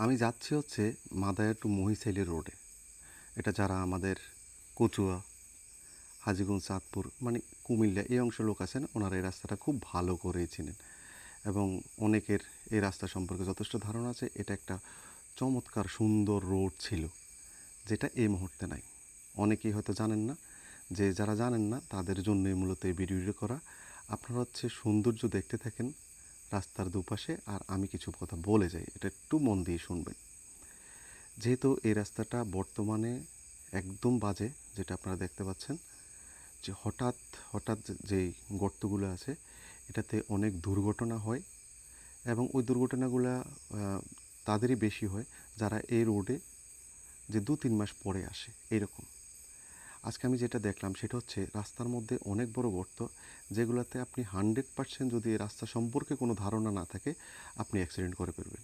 আমি যাচ্ছি হচ্ছে মাদায়া টু মহিশাইলি রোডে। এটা যারা আমাদের কচুয়া, হাজীগঞ্জ, চাঁদপুর মানে কুমিল্লা এই অংশের লোক আছেন, ওনারা এই রাস্তাটা খুব ভালো করেই চিনেন এবং অনেকের এই রাস্তা সম্পর্কে যথেষ্ট ধারণা আছে। এটা একটা চমৎকার সুন্দর রোড ছিল, যেটা এই মুহূর্তে নাই। অনেকেই হয়তো জানেন না, যে যারা জানেন না তাদের জন্যই মূলত এই ভিডিওটি করা। আপনারা হচ্ছে সৌন্দর্য দেখতে থাকেন রাস্তার দুপাশে, আর আমি কিছু কথা বলে যাই, এটা একটু মন দিয়ে শুনবেন। যেহেতু এই রাস্তাটা বর্তমানে একদম বাজে, যেটা আপনারা দেখতে পাচ্ছেন, যে হঠাৎ হঠাৎ যেই গর্তগুলো আছে এটাতে অনেক দুর্ঘটনা হয় এবং ওই দুর্ঘটনাগুলো তাদেরই বেশি হয় যারা এই রোডে যে 2-3 মাস পরে আসে এরকম। আজকে আমি যেটা দেখলাম সেটা হচ্ছে রাস্তার মধ্যে অনেক বড় গর্ত, যেগুলোতে আপনি 100% যদি এই রাস্তা সম্পর্কে কোনো ধারণা না থাকে আপনি অ্যাক্সিডেন্ট করে ফেলবেন।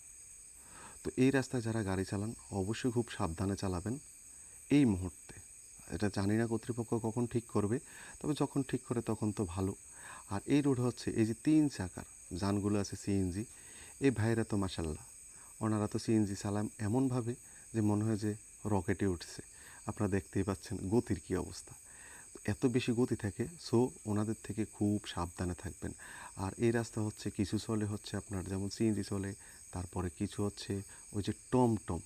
তো এই রাস্তায় যারা গাড়ি চালান অবশ্যই খুব সাবধানে চালাবেন এই মুহূর্তে। এটা জানি না কর্তৃপক্ষ কখন ঠিক করবে, তবে যখন ঠিক করে তখন তো ভালো। আর এই রোড হচ্ছে এই যে 3 চাকার যানগুলো আছে সিএনজি, এই ভাইরা তো মাশাল্লাহ, ওনারা তো সিএনজি চালান এমনভাবে যে মনে হয় যে রকেটে উঠছে। আপনারা দেখতেই পাচ্ছেন গতির কী অবস্থা, এত বেশি গতি থাকে। সো ওনাদের থেকে খুব সাবধানে থাকবেন। আর এই রাস্তা হচ্ছে কিছু চলে হচ্ছে আপনার যেমন সিএনজি চলে, তারপরে কিছু হচ্ছে ওই যে টমটম,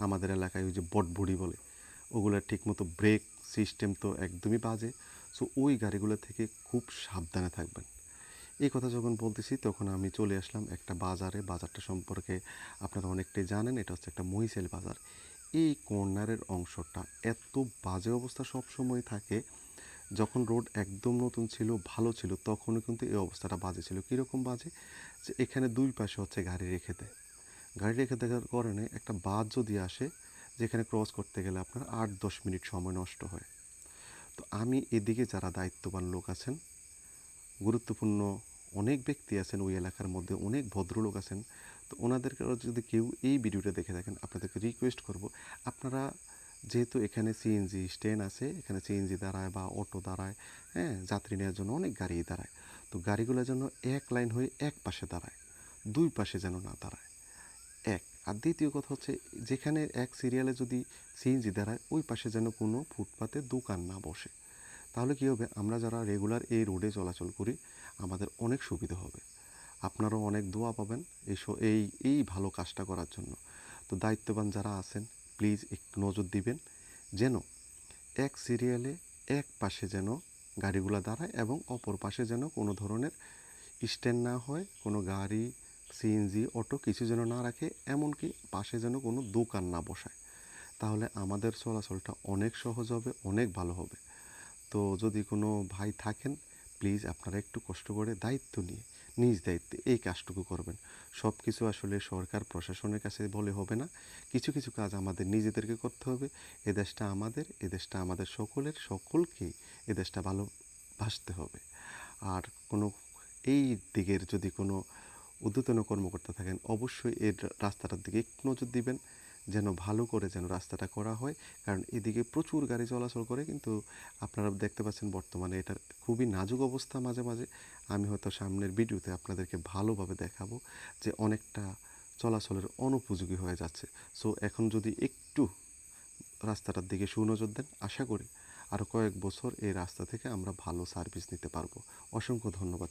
আমাদের এলাকায় ওই যে বটবুড়ি বলে, ওগুলোর ঠিকমতো ব্রেক সিস্টেম তো একদমই বাজে। সো ওই গাড়িগুলো থেকে খুব সাবধানে থাকবেন। এই কথা যখন বলতেছি তখন আমি চলে আসলাম একটা বাজারে। বাজারটা সম্পর্কে আপনারা অনেকটাই জানেন, এটা হচ্ছে একটা মহিষেল বাজার। এই কর্নারের অংশটা এত বাজে অবস্থা সবসময় থাকে। যখন রোড একদম নতুন ছিল, ভালো ছিল, তখনও কিন্তু এই অবস্থাটা বাজে ছিল। কীরকম বাজে, যে এখানে দুই পাশে হচ্ছে গাড়ি রেখে দেয়। গাড়ি রেখে দেওয়ার কারণে একটা বাস যদি আসে, যেখানে ক্রস করতে গেলে আপনার 8-10 মিনিট সময় নষ্ট হয়। তো আমি এদিকে যারা দায়িত্ববান লোক আছেন, গুরুত্বপূর্ণ অনেক ব্যক্তি আছেন ওই এলাকার মধ্যে, অনেক ভদ্রলোক আছেন, তো ওনাদেরকে যদি কেউ এই ভিডিওটা দেখে থাকেন আপনাদেরকে রিকোয়েস্ট করব, আপনারা যেহেতু এখানে সিএনজি স্ট্যান্ড আছে, এখানে সিএনজি দাঁড়ায় বা অটো দাঁড়ায়, হ্যাঁ, যাত্রী নেওয়ার জন্য অনেক গাড়ি দাঁড়ায়। তো গাড়িগুলো যেন এক লাইন হয়ে এক পাশে দাঁড়ায়, দুই পাশে যেন না দাঁড়ায়। এক আর দ্বিতীয় কথা হচ্ছে, যেখানে এক সিরিয়ালে যদি সিএনজি দাঁড়ায় ওই পাশে যেন কোনো ফুটপাতে দোকান না বসে। তাহলে কী হবে, আমরা যারা রেগুলার এই রোডে চলাচল করি আমাদের অনেক সুবিধা হবে। আপনারাও অনেক দোয়া পাবেন এই এই ভালো কাজটা করার জন্য। তো দায়িত্ববান যারা আছেন প্লিজ একটু নজর দিবেন, যেন এক সিরিয়ালে এক পাশে যেন গাড়িগুলো দাঁড়ায় এবং অপর পাশে যেন কোনো ধরনের স্ট্যান্ড না হয়, কোনো গাড়ি, সিএনজি, অটো কিছু যেন না রাখে, এমনকি পাশে যেন কোনো দোকান না বসায়। তাহলে আমাদের চলাচলটা অনেক সহজ হবে, অনেক ভালো হবে। তো যদি কোনো ভাই থাকেন প্লিজ আপনারা একটু কষ্ট করে দায়িত্ব নিয়ে নিজ দায়িত্বে এই কাজটুকু করবেন। সব কিছু আসলে সরকার প্রশাসনের কাছে বলে হবে না, কিছু কিছু কাজ আমাদের নিজেদেরকে করতে হবে। এ দেশটা আমাদের, এ দেশটা আমাদের সকলের, সকলকেই এ দেশটা ভালোবাসতে হবে। আর কোনো এই দিকের যদি কোনো ঊর্ধ্বতন কর্মকর্তা থাকেন অবশ্যই এর রাস্তাটার দিকে একটু নজর দিবেন, যেন ভালো করে যেন রাস্তাটা করা হয়। কারণ এদিকে প্রচুর গাড়ি চলাচল করে, কিন্তু আপনারা দেখতে পাচ্ছেন বর্তমানে এটার খুবই নাজুক অবস্থা। মাঝে মাঝে আমি হয়তো সামনের ভিডিওতে আপনাদেরকে ভালোভাবে দেখাবো যে অনেকটা চলাচলের অনুপযোগী হয়ে যাচ্ছে। সো এখন যদি একটু রাস্তাটার দিকে সুনজর দেন, আশা করি আরও কয়েক বছর এই রাস্তা থেকে আমরা ভালো সার্ভিস নিতে পারবো। অসংখ্য ধন্যবাদ।